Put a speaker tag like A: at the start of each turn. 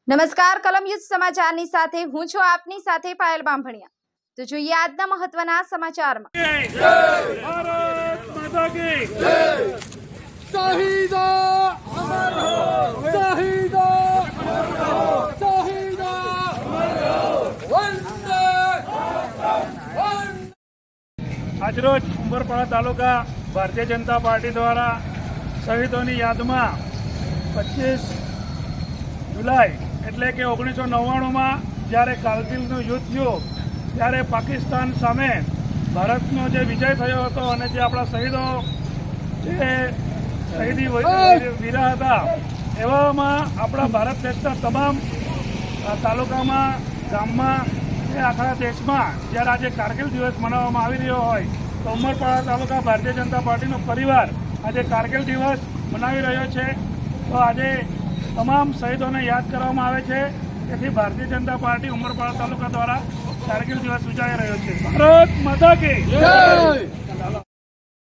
A: નમસ્કાર, કલમ યુદ્ધ સમાચારની સાથે હું છું આપની સાથે પાયલ બામભણિયા। તો જોઈએ આજના મહત્વના સમાચારમાં।
B: ભારત માતા કી જય। શહીદો અમર રહો, શહીદો અમર રહો, શહીદો અમર રહો, વંદે આજરોજ ઉમરપાડા તાલુકા ભારતીય જનતા પાર્ટી દ્વારા શહીદોની યાદમાં 25 જુલાઈ એટલે કે 1999માં જ્યારે કારગિલનું યુદ્ધ થયું ત્યારે પાકિસ્તાન સામે ભારતનો જે વિજય થયો હતો અને જે આપણા શહીદો જે શહીદી વીરા હતા એવામાં આપણા ભારત દેશના તમામ તાલુકામાં ગામમાં કે આખા દેશમાં જ્યારે આજે કારગિલ દિવસ મનાવવામાં આવી રહ્યો હોય તો ઉમરપાડા તાલુકા ભારતીય જનતા પાર્ટીનો પરિવાર આજે કારગિલ દિવસ મનાવી રહ્યો છે। તો આજે તમામ શહીદોને યાદ કરવામાં આવે છે। તેથી ભારતીય જનતા પાર્ટી ઉમરપાડા તાલુકા દ્વારા કારગિલ દિવસ ઉજવાઈ રહ્યો છે। ભારત માતા કી જય।